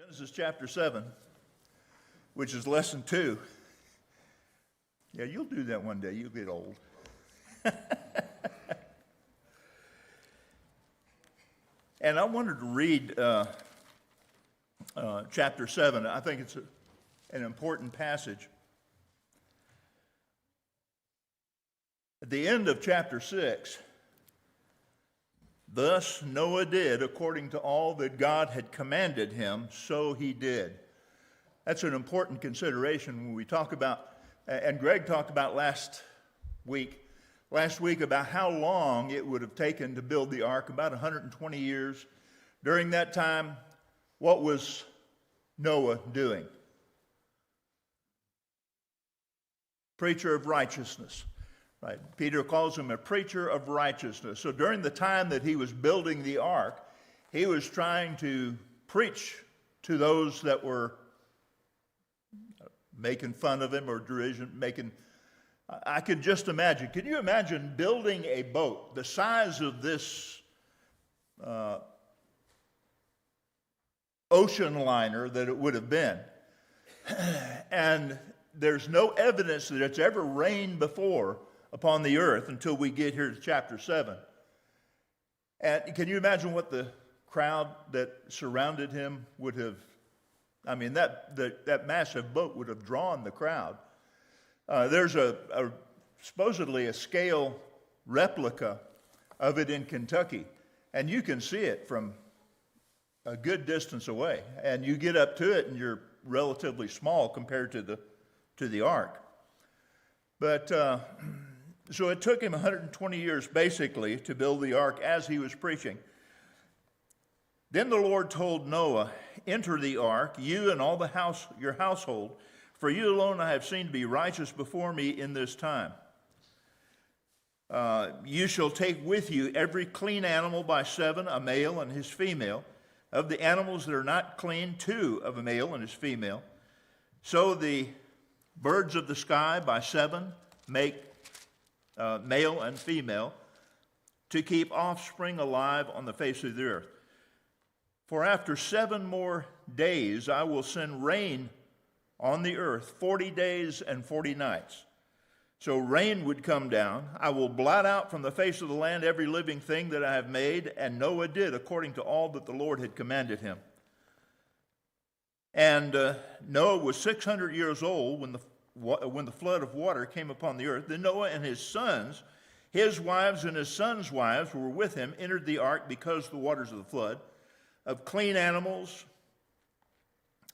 Genesis chapter 7, which is lesson 2. Yeah, you'll do that one day. You'll get old. And I wanted to read chapter 7. I think it's an important passage. At the end of chapter 6, thus Noah did according to all that God had commanded him, so he did. That's an important consideration when we talk about, and Greg talked about last week about how long it would have taken to build the ark, about 120 years. During that time, what was Noah doing? Preacher of righteousness. Right. Peter calls him a preacher of righteousness. So during the time that he was building the ark, he was trying to preach to those that were making fun of him or derision, I could just imagine. Can you imagine building a boat the size of this ocean liner that it would have been? And there's no evidence that it's ever rained before upon the earth until we get here to chapter 7. And can you imagine what the crowd that surrounded him would have, that massive boat would have drawn the crowd. There's supposedly a scale replica of it in Kentucky, and you can see it from a good distance away. And you get up to it, and you're relatively small compared to the ark. But so it took him 120 years, basically, to build the ark as he was preaching. Then the Lord told Noah, "Enter the ark, you and all your household, for you alone I have seen to be righteous before me in this time. You shall take with you every clean animal by 7, a male and his female. Of the animals that are not clean, 2 of a male and his female. So the birds of the sky by 7 make male and female, to keep offspring alive on the face of the earth. For after 7 more days I will send rain on the earth, 40 days and 40 nights. So rain would come down. I will blot out from the face of the land every living thing that I have made." And Noah did according to all that the Lord had commanded him. And Noah was 600 years old when the flood of water came upon the earth. Then Noah and his sons, his wives and his sons' wives who were with him, entered the ark because of the waters of the flood, of clean animals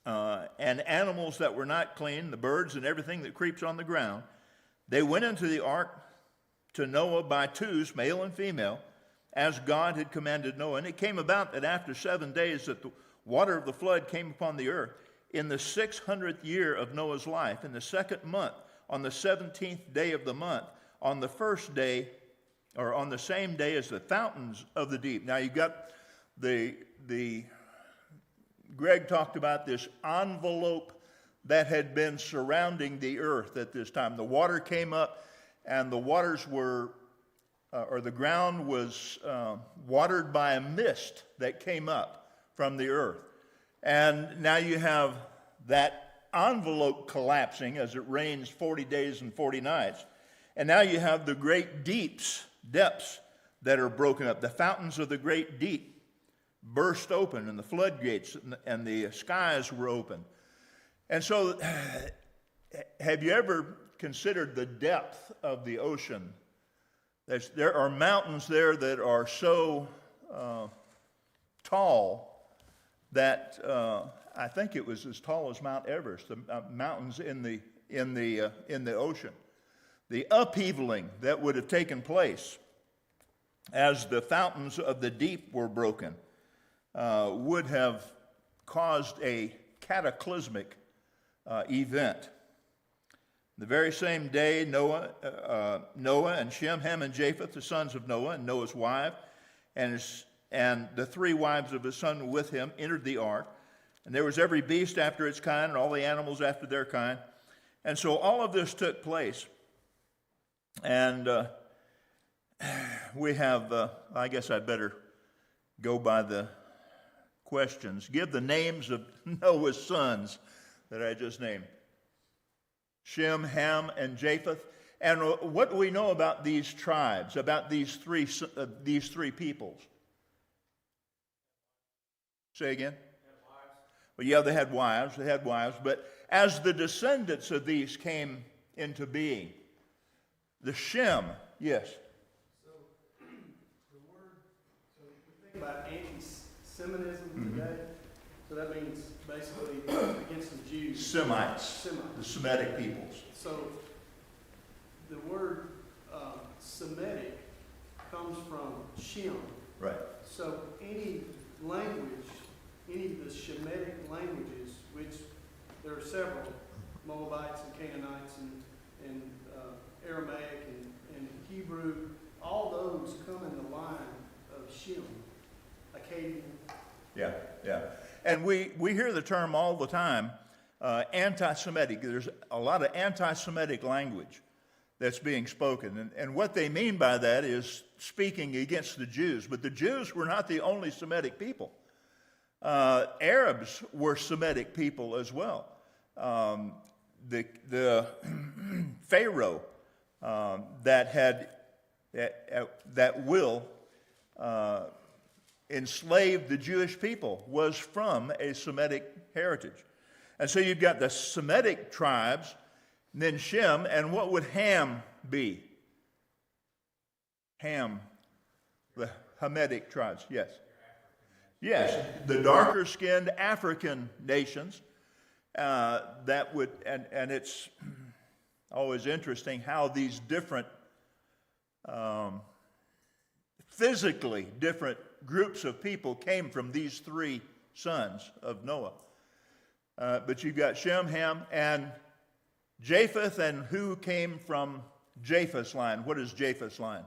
and animals that were not clean, the birds and everything that creeps on the ground. They went into the ark to Noah by 2s, male and female, as God had commanded Noah. And it came about that after 7 days that the water of the flood came upon the earth, in the 600th year of Noah's life, in the 2nd month, on the 17th day of the month, on the first day, or on the same day as the fountains of the deep. Now you got Greg talked about this envelope that had been surrounding the earth at this time. The water came up, and the waters were, or the ground was watered by a mist that came up from the earth. And now you have that envelope collapsing as it rains 40 days and 40 nights. And now you have the great depths that are broken up. The fountains of the great deep burst open, and the floodgates and the skies were open. And so, have you ever considered the depth of the ocean? There are mountains there that are so tall that I think it was as tall as Mount Everest, the mountains in the ocean. The upheavaling that would have taken place as the fountains of the deep were broken would have caused a cataclysmic event. The very same day, Noah and Shem, Ham, and Japheth, the sons of Noah, and Noah's wife, and the 3 wives of his son with him, entered the ark. And there was every beast after its kind, and all the animals after their kind. And so all of this took place. And we have, I guess I'd better go by the questions. Give the names of Noah's sons that I just named. Shem, Ham, and Japheth. And what do we know about these tribes, about these three peoples? Say again? Well, yeah, they had wives, but as the descendants of these came into being, the Shem, yes? So, the word, so we think about anti-Semitism today, so that means basically against the Jews. Semites, the Semitic peoples. So, the word Semitic comes from Shem. Right. So, any language, any of the Shemitic languages, which there are several, Moabites and Canaanites and Aramaic and Hebrew, all those come in the line of Shem, Akkadian. Yeah. And we hear the term all the time, anti-Semitic. There's a lot of anti-Semitic language that's being spoken. And what they mean by that is speaking against the Jews. But the Jews were not the only Semitic people. Arabs were Semitic people as well. The Pharaoh that will enslave the Jewish people was from a Semitic heritage. And so you've got the Semitic tribes, and then Shem, and what would Ham be? Ham, the Hamitic tribes, yes. Yes, the darker-skinned African nations that would, and it's always interesting how these different, physically different groups of people came from these three sons of Noah. But you've got Shem, Ham, and Japheth, and who came from Japheth's line? What is Japheth's line?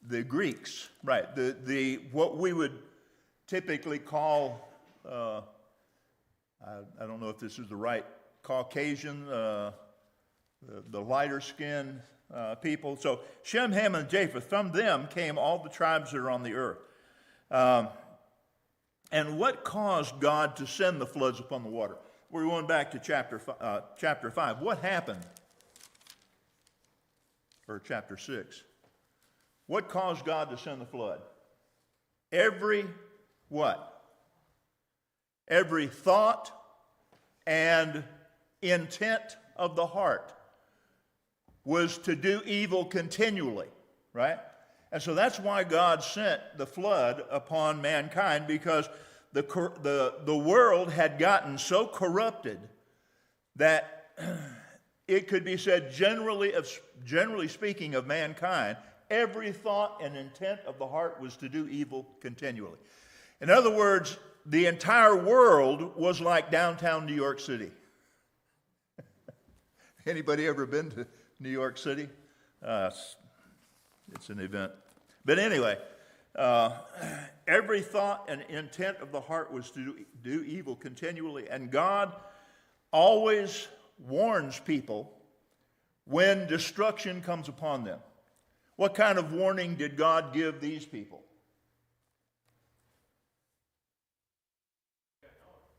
The Greeks, right? The what we would typically call, I don't know if this is the right Caucasian, the lighter skinned people. So Shem, Ham, and Japheth, from them came all the tribes that are on the earth. And what caused God to send the floods upon the water? We're going back to chapter 5. What happened? Or chapter 6. What caused God to send the flood? Every what? Every thought and intent of the heart was to do evil continually, right? And so that's why God sent the flood upon mankind, because the world had gotten so corrupted that it could be said, generally speaking of mankind, every thought and intent of the heart was to do evil continually. In other words, the entire world was like downtown New York City. Anybody ever been to New York City? It's an event. But anyway, every thought and intent of the heart was to do evil continually. And God always warns people when destruction comes upon them. What kind of warning did God give these people?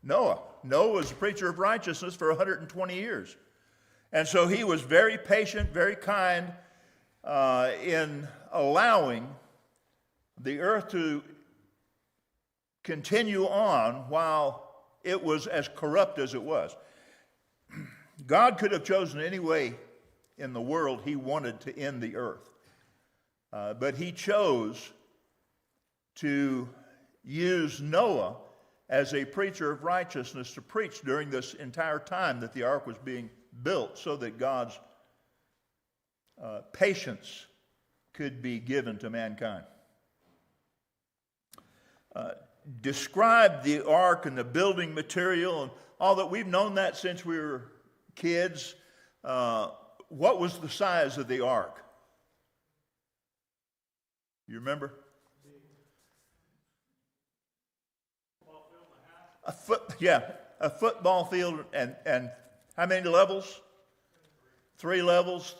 Noah. Noah was a preacher of righteousness for 120 years. And so he was very patient, very kind in allowing the earth to continue on while it was as corrupt as it was. God could have chosen any way in the world he wanted to end the earth. But he chose to use Noah as a preacher of righteousness to preach during this entire time that the ark was being built, so that God's patience could be given to mankind. Describe the ark and the building material and all that. We've known that since we were kids. What was the size of the ark? You remember? A football field, and how many levels? 3 levels,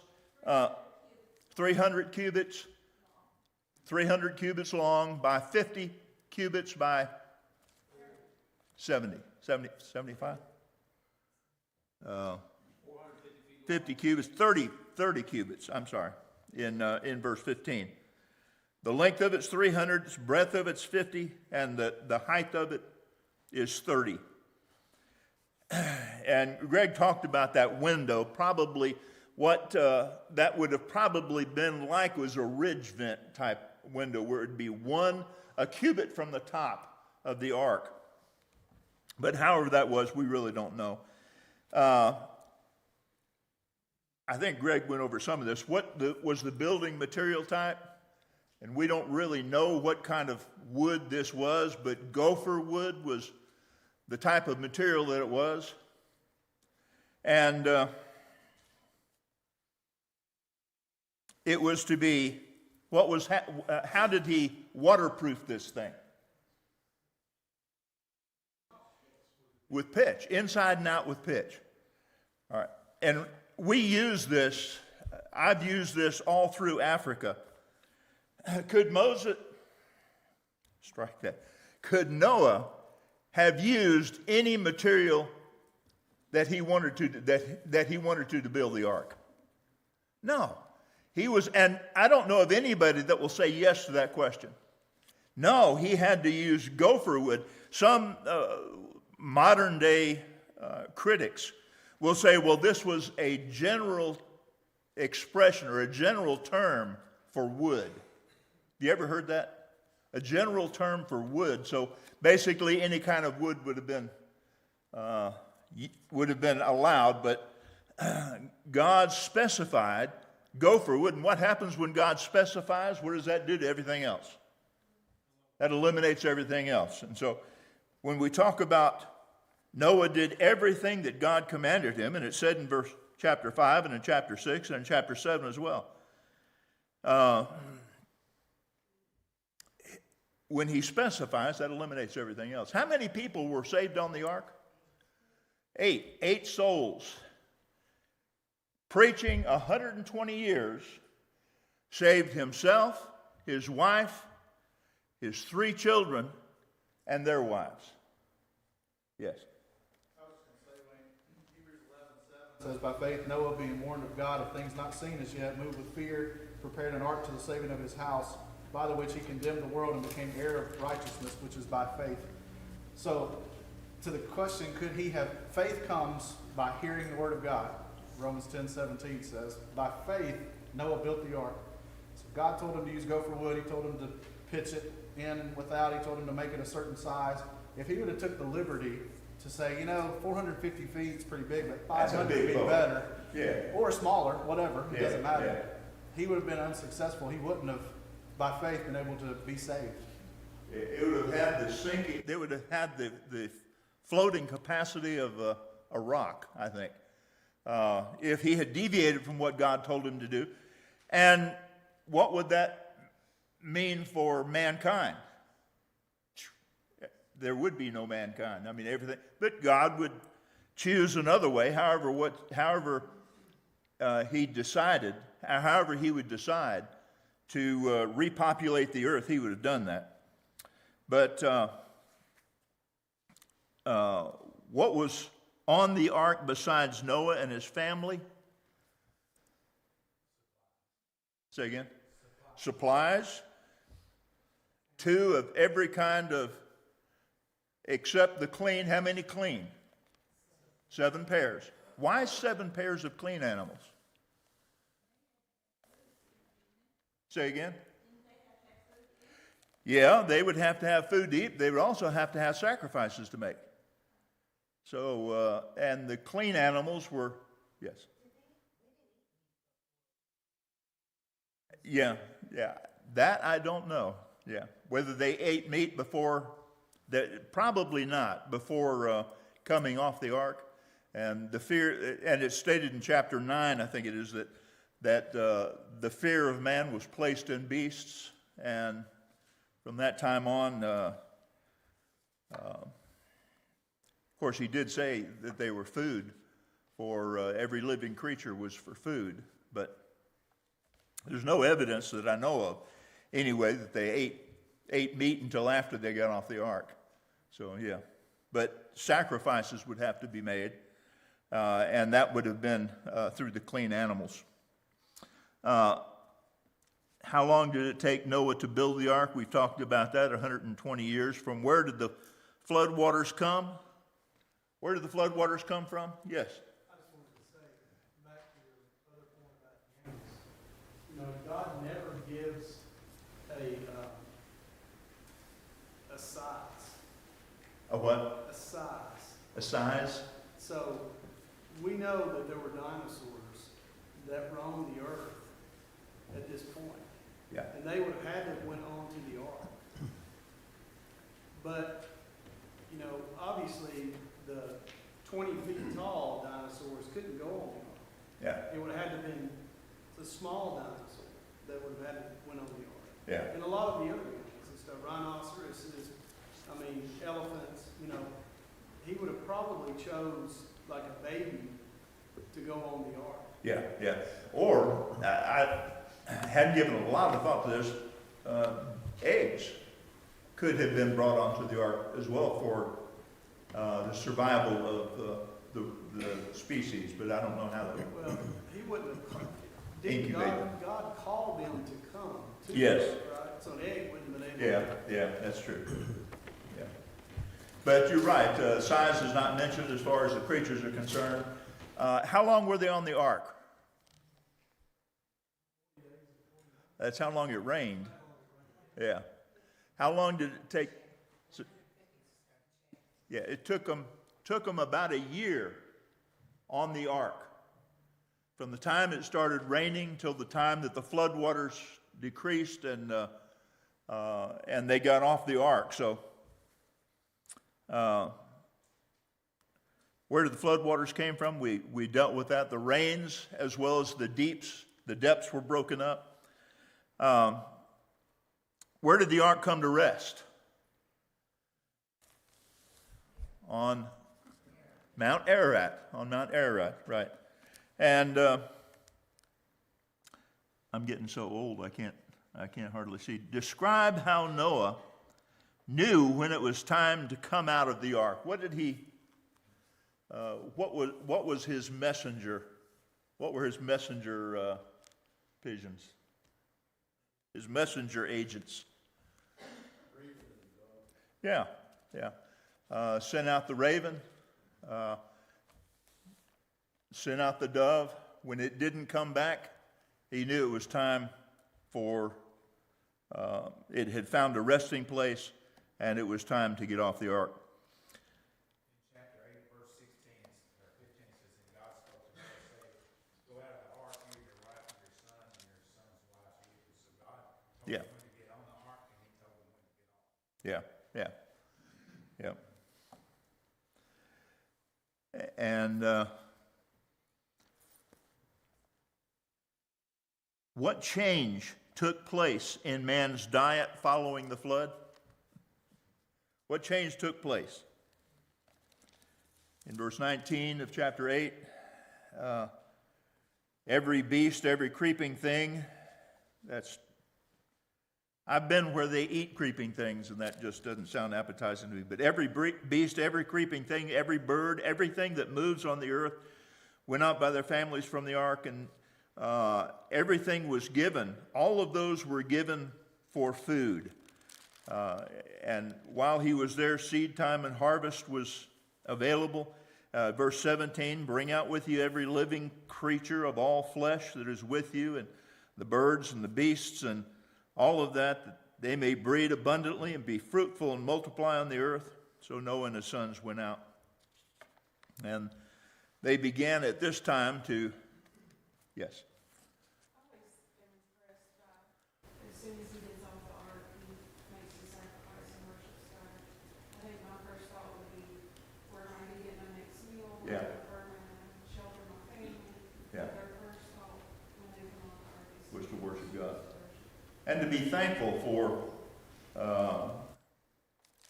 300 cubits. 300 cubits long by 50 cubits by 75? 50 cubits, 30 cubits, I'm sorry, in verse 15. The length of it's 300, the breadth of it's 50, and the height of it is 30. And Greg talked about that window. Probably what that would have probably been like was a ridge vent type window where it would be a cubit from the top of the ark. But however that was, we really don't know. I think Greg went over some of this. What was the building material type? And we don't really know what kind of wood this was, but gopher wood was the type of material that it was. And it was to be, how did he waterproof this thing? With pitch, inside and out with pitch. All right. And we use this, I've used this all through Africa. Could Noah have used any material that he wanted to build the ark? No. And I don't know of anybody that will say yes to that question. No, he had to use gopher wood. Some modern day critics will say, well, this was a general expression or a general term for wood. You ever heard that? A general term for wood. So basically any kind of wood would have been allowed, but God specified gopher wood. And what happens when God specifies? What does that do to everything else? That eliminates everything else. And so when we talk about Noah did everything that God commanded him, and it said in chapter 5 and in chapter 6 and in chapter 7 as well. When he specifies, that eliminates everything else. How many people were saved on the ark? 8. 8 souls. Preaching 120 years, saved himself, his wife, his 3 children, and their wives. Yes. I was going to say, Wayne, Hebrews 11:7 says, by faith Noah, being warned of God of things not seen as yet, moved with fear, prepared an ark to the saving of his house, by the which he condemned the world and became heir of righteousness, which is by faith. So, to the question, could he have, faith comes by hearing the word of God. Romans 10:17 says, by faith Noah built the ark. So God told him to use gopher wood, he told him to pitch it in and without, he told him to make it a certain size. If he would have took the liberty to say, 450 feet is pretty big, but 500 would be better. Yeah. Or smaller, whatever, it Yeah, doesn't matter. yeah. He would have been unsuccessful. He wouldn't have, by faith, been able to be saved. It would have had the sinking, it would have had the floating capacity of a rock, I think, if he had deviated from what God told him to do. And what would that mean for mankind? There would be no mankind. I mean, everything. But God would choose another way, however he decided, however he would decide to repopulate the earth, he would have done that. But what was on the ark besides Noah and his family? Say again? Supplies. 2 of every kind of, except the clean. How many clean? 7 pairs. Why 7 pairs of clean animals? Say again? Yeah, they would have to have food to eat. They would also have to have sacrifices to make. So, and the clean animals were, yes. Yeah. That I don't know. Yeah. Whether they ate meat before, probably not, before coming off the ark. And the fear, and it's stated in chapter 9, I think it is, that the fear of man was placed in beasts, and from that time on, of course, he did say that they were food, for every living creature was for food, but there's no evidence that I know of anyway, that they ate meat until after they got off the ark. So, yeah. But sacrifices would have to be made, and that would have been through the clean animals. How long did it take Noah to build the ark? We've talked about that, 120 years. From where did the flood waters come? Where did the flood waters come from? Yes. I just wanted to say, back to your other point about the animals, you know, God never gives a size. A what? A size. A size? So, we know that there were dinosaurs that roamed the earth at this point. Yeah. And they would have had to have went on to the ark. But, you know, obviously, the 20 feet tall dinosaurs couldn't go on the ark. Yeah. It would have had to have been the small dinosaur that would have had to went on the ark. Yeah. And a lot of the other animals and stuff, rhinoceroses, I mean, elephants, you know, he would have probably chose like a baby to go on the ark. Yeah, yeah. Or, I hadn't given a lot of thought to this, eggs could have been brought onto the ark as well for the survival of the species, but I don't know how that would. Well, he wouldn't have, didn't Incubator. God called them to come to Yes. the ark, right? So an egg wouldn't have been able Yeah, to. yeah, that's true. Yeah. But you're right, size is not mentioned as far as the creatures are concerned. How long were they on the ark? That's how long it rained. Yeah. How long did it take? Yeah, it took them about a year on the ark. From the time it started raining till the time that the floodwaters decreased and they got off the ark. So, where did the floodwaters came from? We dealt with that. The rains as well as the depths were broken up. Where did the ark come to rest? On Mount Ararat. On Mount Ararat, right. And I'm getting so old I can't hardly see. Describe how Noah knew when it was time to come out of the ark. What did he? What was his messenger? What were his messenger pigeons? His messenger agents. Yeah, yeah. Sent out the raven. Sent out the dove. When it didn't come back, he knew it was time for, it had found a resting place, and it was time to get off the ark. In chapter 8, verse 16 or 15, it says, "And God spoke to Noah, saying, Go out of the ark, you, your wife, and your sons, and your sons' wives with you." So God told Yeah. them when to get on the ark, and he told them when to get off. Yeah, yeah, yeah. And what change took place in man's diet following the flood? What change took place? In verse 19 of chapter 8, every beast, every creeping thing, I've been where they eat creeping things, and that just doesn't sound appetizing to me. But every beast, every creeping thing, every bird, everything that moves on the earth went out by their families from the ark, and everything was given. All of those were given for food. And while he was there, seed time and harvest was available. Verse 17, "Bring out with you every living creature of all flesh that is with you, and the birds and the beasts and all of that they may breed abundantly and be fruitful and multiply on the earth." So Noah and his sons went out. And they began at this time to, yes. I've always been impressed by, as soon as he gets off the ark, he makes the sacrifice and worships God. I think my first thought would be, where am I gonna get my next meal? Yeah. Where am I gonna shelter my family? Yeah. Their first thought when they come off the ark is Was to worship God. to worship. And to be thankful for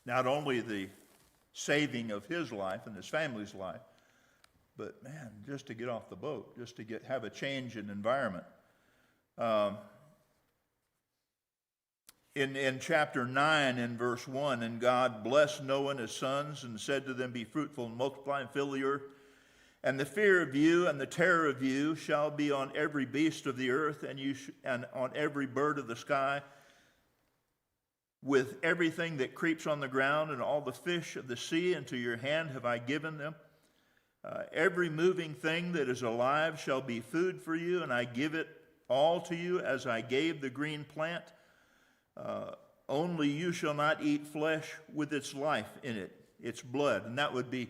not only the saving of his life and his family's life, but man, just to get off the boat, just to have a change in environment. in chapter 9 in verse 1, and God blessed Noah and his sons and said to them, be fruitful and multiply and fill the earth. And the fear of you and the terror of you shall be on every beast of the earth and on every bird of the sky, with everything that creeps on the ground, and all the fish of the sea into your hand have I given them. Every moving thing that is alive shall be food for you, and I give it all to you as I gave the green plant. Only you shall not eat flesh with its life in it, its blood. And that would be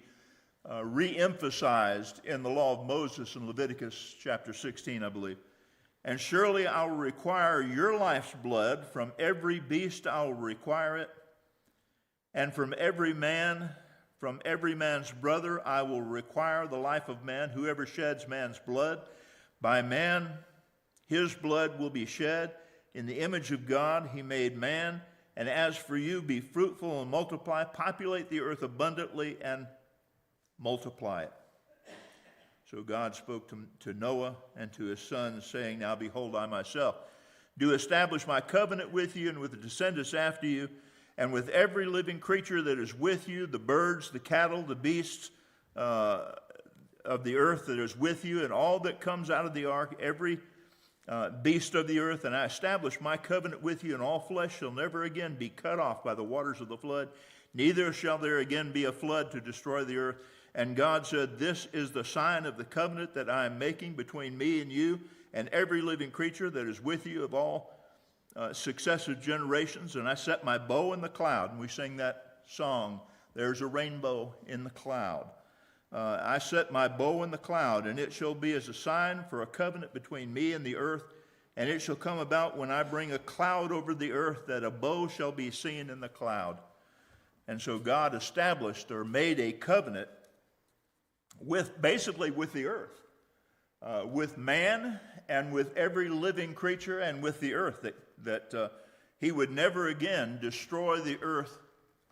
re-emphasized in the law of Moses in Leviticus chapter 16, I believe. And surely I will require your life's blood. From every beast I will require it. And from every man's brother I will require the life of man. Whoever sheds man's blood, by man his blood will be shed. In the image of God he made man. And as for you, be fruitful and multiply, populate the earth abundantly and multiply it. So God spoke to Noah and to his sons, saying, now behold, I myself do establish my covenant with you and with the descendants after you, and with every living creature that is with you, the birds, the cattle, the beasts of the earth that is with you, and all that comes out of the ark, every beast of the earth. And I establish my covenant with you, and all flesh shall never again be cut off by the waters of the flood, neither shall there again be a flood to destroy the earth. And God said, this is the sign of the covenant that I am making between me and you and every living creature that is with you of all successive generations. And I set my bow in the cloud. And we sing that song, there's a rainbow in the cloud. I set my bow in the cloud, and it shall be as a sign for a covenant between me and the earth. And it shall come about when I bring a cloud over the earth, that a bow shall be seen in the cloud. And so God established or made a covenant basically with the earth, with man and with every living creature and with the earth, that he would never again destroy the earth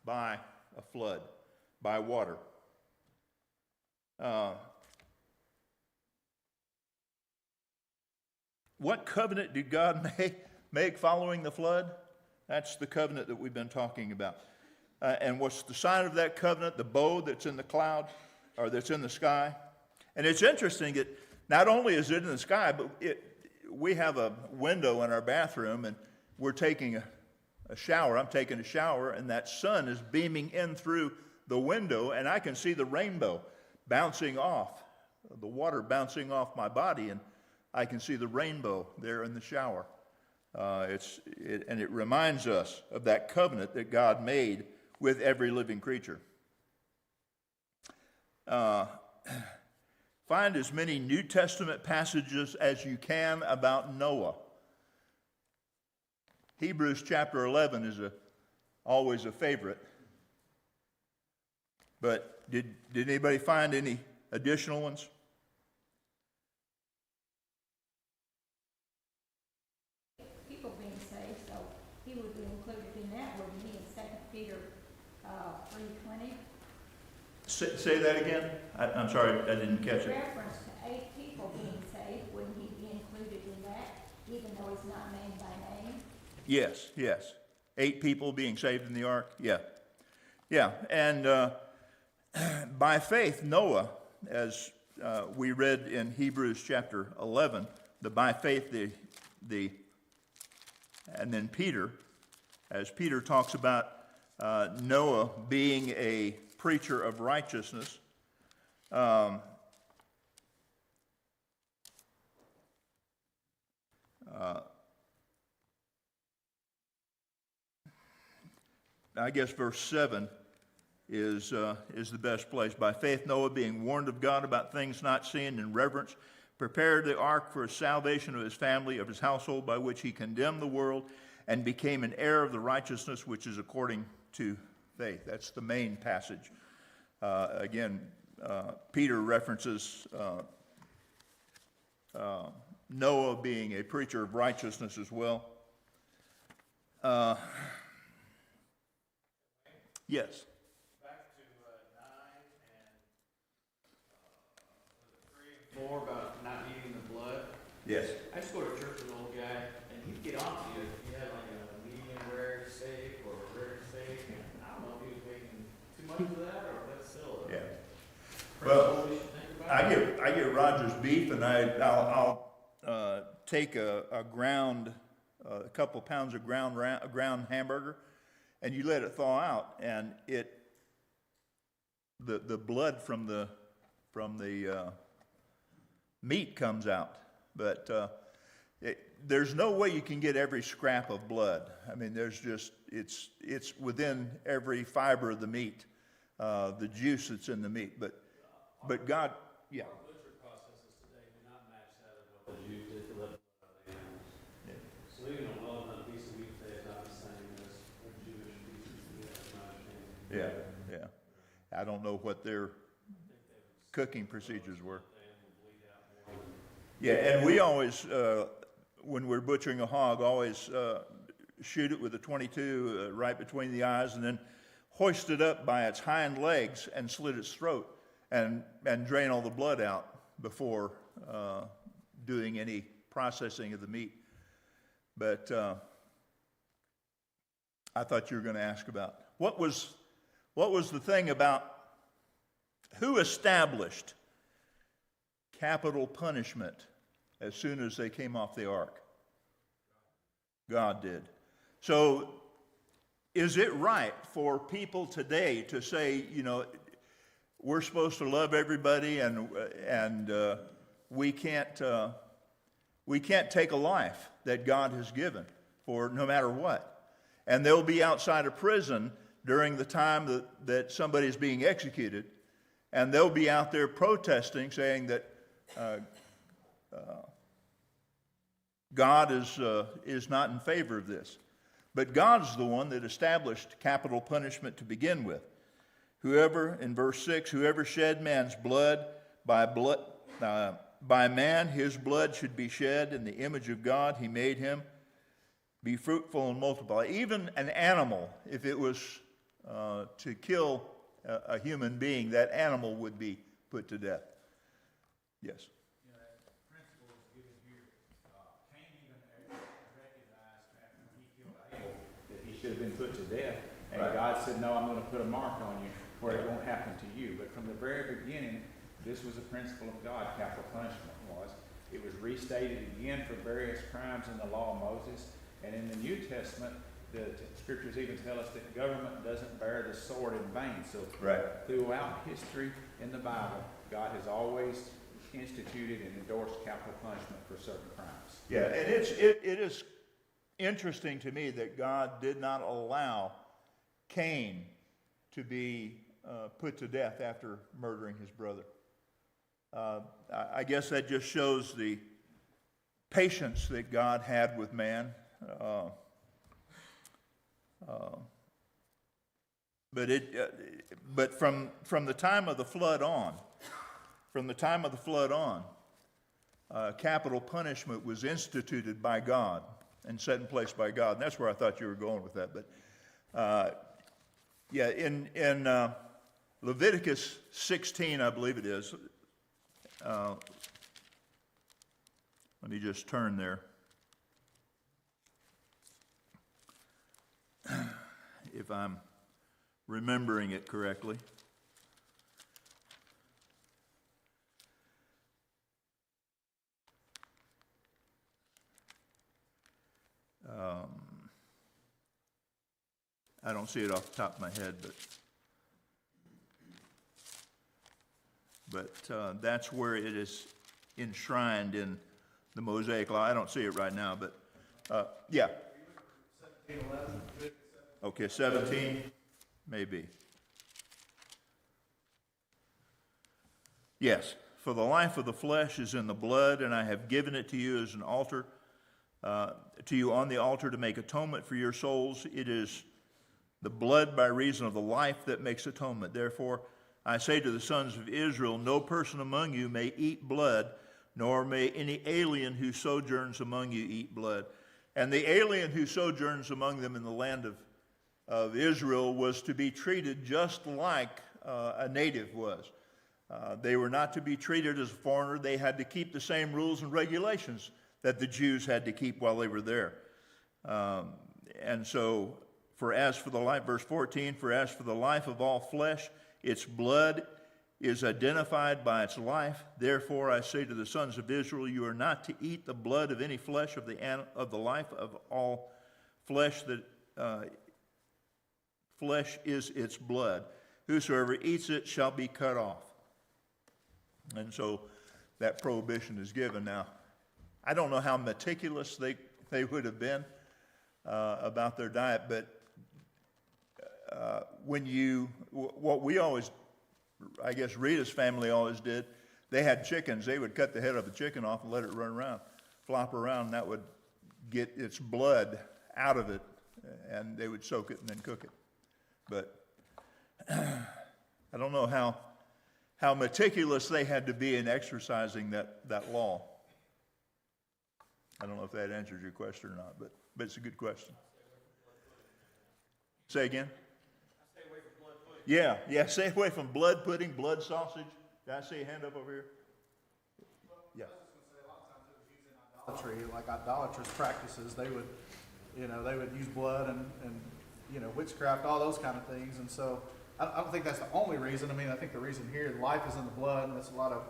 by a flood, by water. What covenant did God make following the flood? That's the covenant that we've been talking about. And what's the sign of that covenant? The bow that's in the cloud, or that's in the sky. And it's interesting that not only is it in the sky, but we have a window in our bathroom, and we're taking a shower. I'm taking a shower, and that sun is beaming in through the window, and I can see the rainbow bouncing off, the water bouncing off my body, and I can see the rainbow there in the shower. And it reminds us of that covenant that God made with every living creature. Find as many New Testament passages as you can about Noah. Hebrews chapter 11 is always a favorite. But did anybody find any additional ones? People being saved, so he would be included in that, wouldn't he, in 2 Peter 3:20? Say that again? I'm sorry, I didn't catch it. Reference to 8 people being saved, wouldn't he be included in that, even though he's not named by name? Yes. 8 people being saved in the ark. Yeah. And by faith, Noah, as we read in Hebrews chapter 11, by faith, and then Peter, as Peter talks about Noah being a preacher of righteousness. I guess verse 7 is the best place. By faith, Noah, being warned of God about things not seen, in reverence, prepared the ark for salvation of his family, of his household, by which he condemned the world and became an heir of the righteousness which is according to faith. That's the main passage. Peter references Noah being a preacher of righteousness as well. Yes. Back to 9 and 3 and 4 about not needing the blood. Yes. I used to go to church with an old guy, and he'd get on to you if you had like a medium rare beef, and I'll take a couple pounds of ground hamburger, and you let it thaw out, and the blood from the meat comes out. But there's no way you can get every scrap of blood. I mean, it's within every fiber of the meat, the juice that's in the meat. But God, yeah. Our butcher processes today do not match that of what the Jews did to let the blood of the animals. Yeah. So even a well-done piece of meat today is not the same as a Jewish piece of meat, that's my understanding. Yeah. I don't know what their cooking procedures were. The animal will bleed out more than Yeah, and we always, when we're butchering a hog, always shoot it with a 22 right between the eyes, and then hoist it up by its hind legs and slit its throat, and drain all the blood out before doing any processing of the meat. But I thought you were going to ask about what was the thing about who established capital punishment as soon as they came off the ark? God did. So is it right for people today to say, we're supposed to love everybody, and we can't take a life that God has given for no matter what, and they'll be outside of prison during the time that somebody's being executed, and they'll be out there protesting, saying that God is not in favor of this. But God's the one that established capital punishment to begin with. In verse 6, whoever shed man's blood, by man his blood should be shed. In the image of God he made him. Be fruitful and multiply. Even an animal, if it was to kill a human being, that animal would be put to death. Yes. That principle is given here. Cain even recognized after he killed Abel that he should have been put to death. And Right. God said, no, I'm going to put a mark on you where it won't happen to you. But from the very beginning, this was a principle of God, capital punishment was. It was restated again for various crimes in the law of Moses. And in the New Testament, the scriptures even tell us that government doesn't bear the sword in vain. So Right. throughout history in the Bible, God has always instituted and endorsed capital punishment for certain crimes. Yeah, and it is interesting to me that God did not allow Cain to be put to death after murdering his brother. I guess that just shows the patience that God had with man. But from the time of the flood on, capital punishment was instituted by God and set in place by God. And that's where I thought you were going with that. But in Leviticus 16, I believe it is. Let me just turn there. If I'm remembering it correctly. I don't see it off the top of my head, but that's where it is enshrined in the Mosaic Law. I don't see it right now, but yeah. 17:11. Okay, 17, maybe. Yes, for the life of the flesh is in the blood, and I have given it to you as an altar, to you on the altar to make atonement for your souls. It is the blood by reason of the life that makes atonement. Therefore, I say to the sons of Israel, no person among you may eat blood, nor may any alien who sojourns among you eat blood. And the alien who sojourns among them in the land of Israel was to be treated just like a native was. They were not to be treated as a foreigner. They had to keep the same rules and regulations that the Jews had to keep while they were there. And so, verse 14, for as for the life of all flesh, its blood is identified by its life. Therefore, I say to the sons of Israel, you are not to eat the blood of any flesh of the life of all flesh. That flesh is its blood. Whosoever eats it shall be cut off. And so that prohibition is given. Now, I don't know how meticulous they would have been about their diet, but what we always, I guess Rita's family always did, they had chickens. They would cut the head of the chicken off and let it run around, flop around, and that would get its blood out of it, and they would soak it and then cook it. But I don't know how meticulous they had to be in exercising that law. I don't know if that answers your question or not, but it's a good question. Say again? Stay away from blood pudding. Yeah, stay away from blood pudding, blood sausage. Did I see a hand up over here? Yeah. Idolatry, like idolatrous practices, they would use blood and witchcraft, all those kind of things. And so I don't think that's the only reason. I mean, I think the reason here, life is in the blood, and that's a lot of,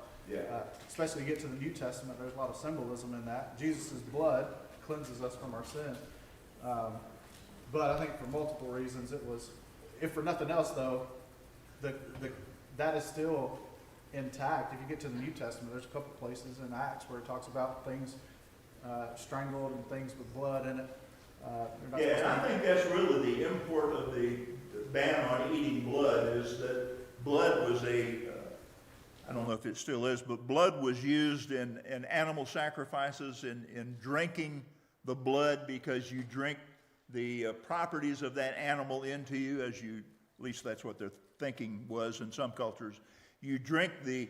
especially you get to the New Testament, there's a lot of symbolism in that. Jesus' blood cleanses us from our sin. But I think for multiple reasons it was, if for nothing else though, that is still intact. If you get to the New Testament, there's a couple places in Acts where it talks about things strangled and things with blood in it. Yeah, and I think that's really the import of the ban on eating blood, is that blood was I don't know if it still is, but blood was used in animal sacrifices, in drinking the blood, because you drink the properties of that animal into you, at least that's what their thinking was in some cultures. You drink the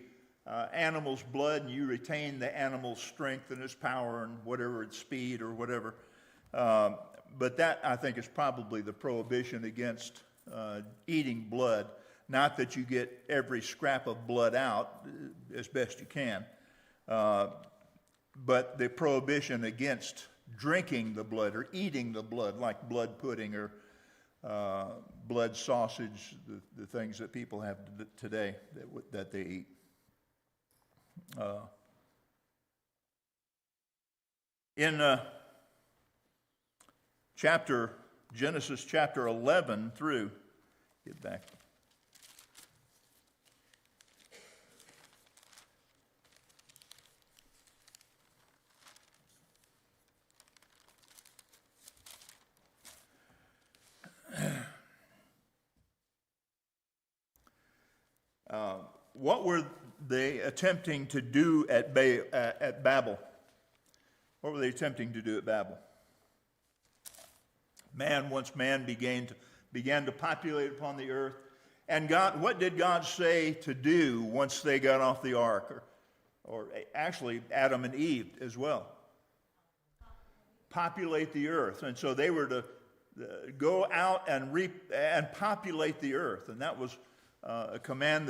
animal's blood and you retain the animal's strength and its power and whatever, its speed or whatever. But that, I think, is probably the prohibition against eating blood. Not that you get every scrap of blood out as best you can, but the prohibition against drinking the blood or eating the blood, like blood pudding or blood sausage, the things that people have today that they eat. In Genesis chapter 11 through, get back. What were they attempting to do at Babel? What were they attempting to do at Babel? Once man began to populate upon the earth, and what did God say to do once they got off the ark, or actually Adam and Eve as well? Populate the earth, and so they were to go out and populate the earth, and that was a command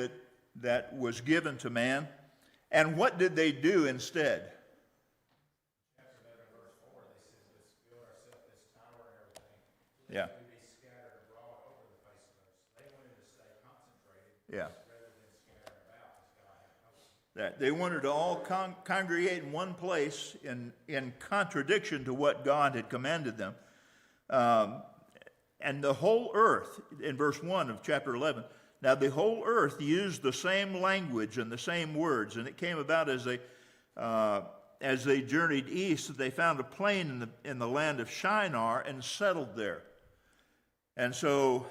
that was given to man. And what did they do instead? Yeah. Yeah. That they wanted to all congregate in one place in contradiction to what God had commanded them. And the whole earth, in verse 1 of chapter 11, now the whole earth used the same language and the same words, and it came about as they journeyed east that they found a plain in the land of Shinar and settled there. And so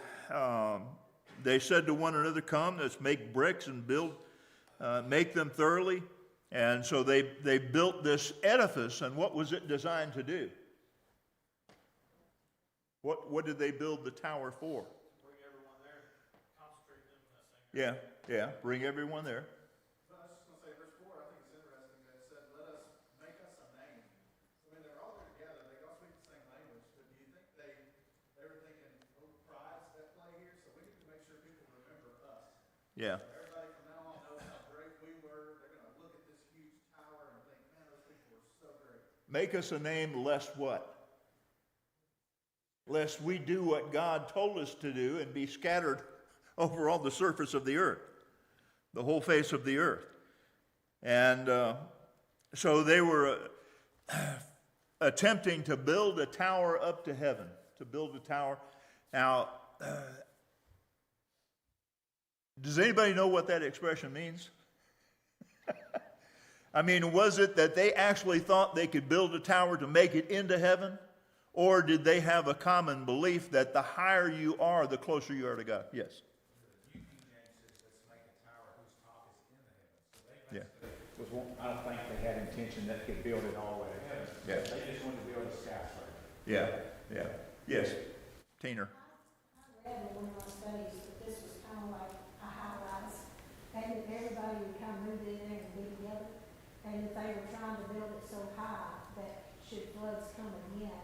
they said to one another, come, let's make bricks and make them thoroughly. And so they built this edifice, and what was it designed to do? What did they build the tower for? Bring everyone there, concentrate them in that same area. Yeah, bring everyone there. But I was just going to say, verse 4, I think it's interesting that it said, make us a name. I mean, they're all there together, they all speak the same language, but do you think they were thinking, pride's at play here, so we need to make sure people remember us. Yeah. Everybody from now on knows how great we were. They're going to look at this huge tower and think, man, those people were so great. Make us a name lest what? Lest we do what God told us to do and be scattered over all the surface of the earth. the whole face of the earth. And so they were attempting to build a tower up to heaven, to build a tower. Now, does anybody know what that expression means? I mean, was it that they actually thought they could build a tower to make it into heaven? Or did they have a common belief that the higher you are, the closer you are to God? Yes. Yeah. I don't think they had intention that they could build it all the way to heaven. Yeah. They just wanted to build a skyscraper. Yeah. Yeah. Yes. Teener. I read in one of my studies that this was kind of like a high rise, and that everybody would kind of move in there and be together, and that they were trying to build it so high that should floods come again,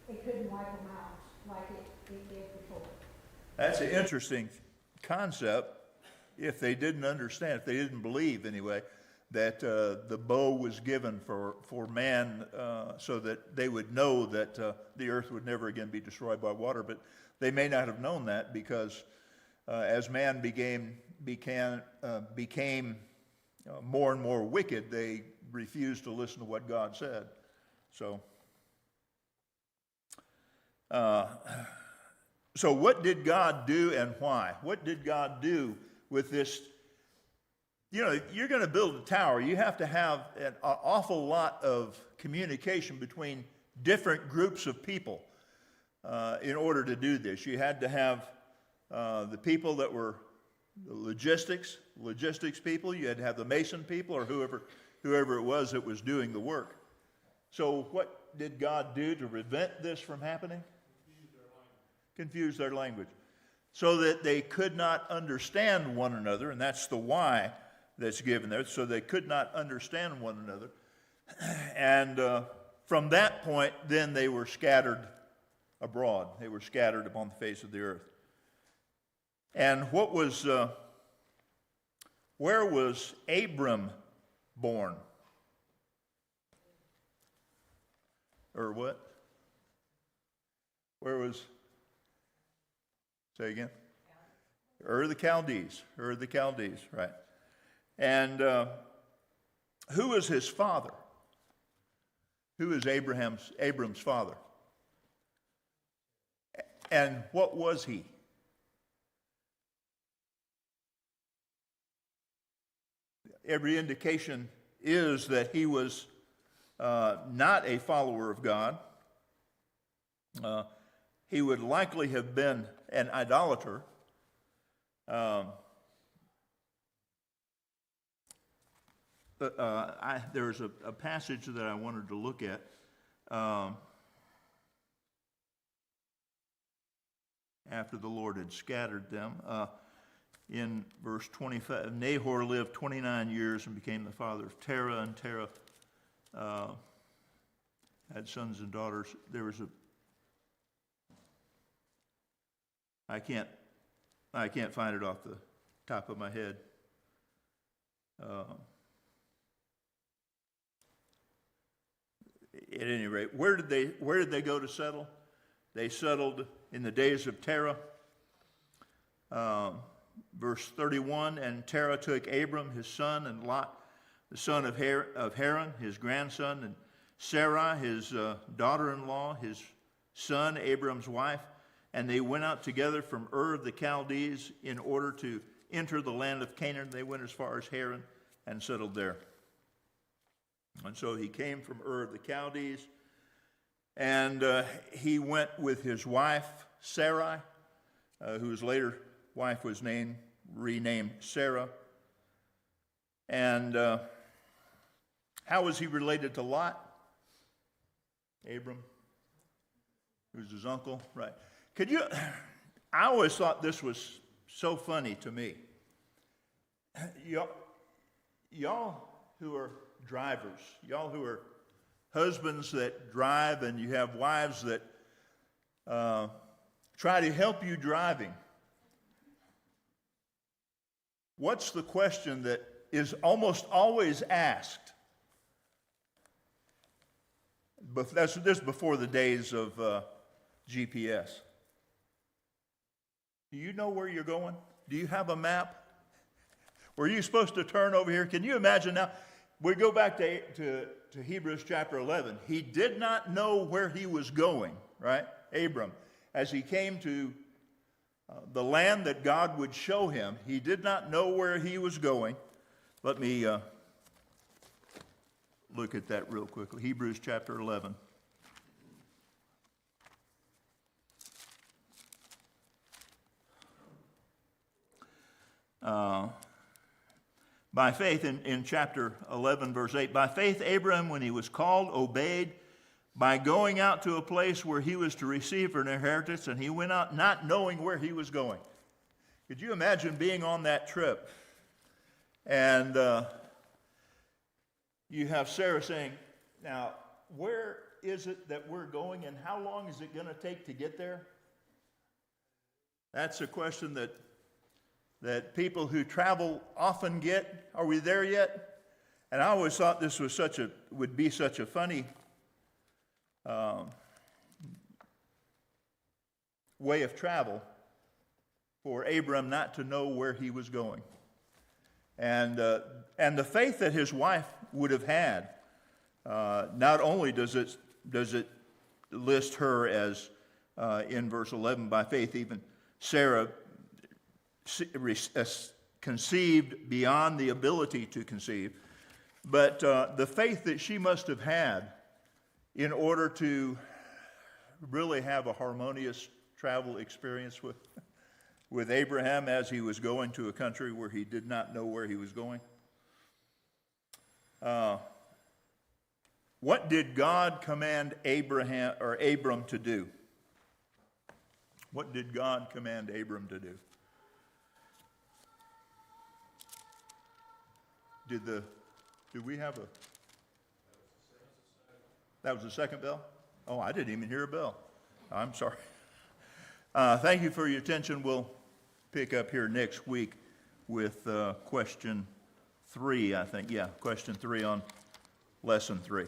it couldn't wipe them out like it did before. That's an interesting concept if they didn't understand, if they didn't believe anyway, that the bow was given for man so that they would know that the earth would never again be destroyed by water. But they may not have known that because as man became more and more wicked, they refused to listen to what God said. So what did God do and why? What did God do with this? You know, you're going to build a tower. You have to have an awful lot of communication between different groups of people in order to do this. You had to have the people that were the logistics people. You had to have the mason people or whoever it was that was doing the work. So what did God do to prevent this from happening? Confuse their language. So that they could not understand one another, and that's the why that's given there, so they could not understand one another. And from that point, then they were scattered abroad. They were scattered upon the face of the earth. And where was Abram born? Or what? Where was, say again? Ur of the Chaldees. Ur of the Chaldees, right. And who was his father? Who is Abram's father? And what was he? Every indication is that he was not a follower of God. He would likely have been an idolater. There's a passage that I wanted to look at. After the Lord had scattered them. In verse 25, Nahor lived 29 years and became the father of Terah, and Terah had sons and daughters. There was I can't find it off the top of my head. At any rate, where did they go to settle? They settled in the days of Terah. Verse 31, and Terah took Abram, his son, and Lot, the son of Haran, his grandson, and Sarai, his daughter-in-law, his son, Abram's wife, and they went out together from Ur of the Chaldees in order to enter the land of Canaan. They went as far as Haran and settled there. And so he came from Ur of the Chaldees, and he went with his wife, Sarai, whose later wife was renamed Sarah. And how was he related to Lot? Abram, who's his uncle, right? I always thought this was so funny to me. Y'all who are drivers, y'all who are husbands that drive and you have wives that try to help you driving. What's the question that is almost always asked? But this is before the days of GPS. Do you know where you're going? Do you have a map? Were you supposed to turn over here? Can you imagine now? We go back to Hebrews chapter 11. He did not know where he was going, right? Abram, as he came to the land that God would show him, he did not know where he was going. Let me look at that real quickly. Hebrews chapter 11. By faith, in chapter 11, verse 8, by faith Abraham, when he was called, obeyed by going out to a place where he was to receive an inheritance, and he went out not knowing where he was going. Could you imagine being on that trip? And you have Sarah saying, now, where is it that we're going, and how long is it going to take to get there? That's a question that people who travel often get. Are we there yet? And I always thought this was would be such a funny way of travel for Abram not to know where he was going. And the faith that his wife would have had, not only does it list her as in verse 11 by faith, even Sarah conceived beyond the ability to conceive, but the faith that she must have had in order to really have a harmonious travel experience with Abraham as he was going to a country where he did not know where he was going. What did God command Abram to do? What did God command Abram to do? Did we have a... That was the second bell? Oh, I didn't even hear a bell. I'm sorry. Thank you for your attention. We'll pick up here next week with question 3, I think. Yeah, question 3 on lesson 3.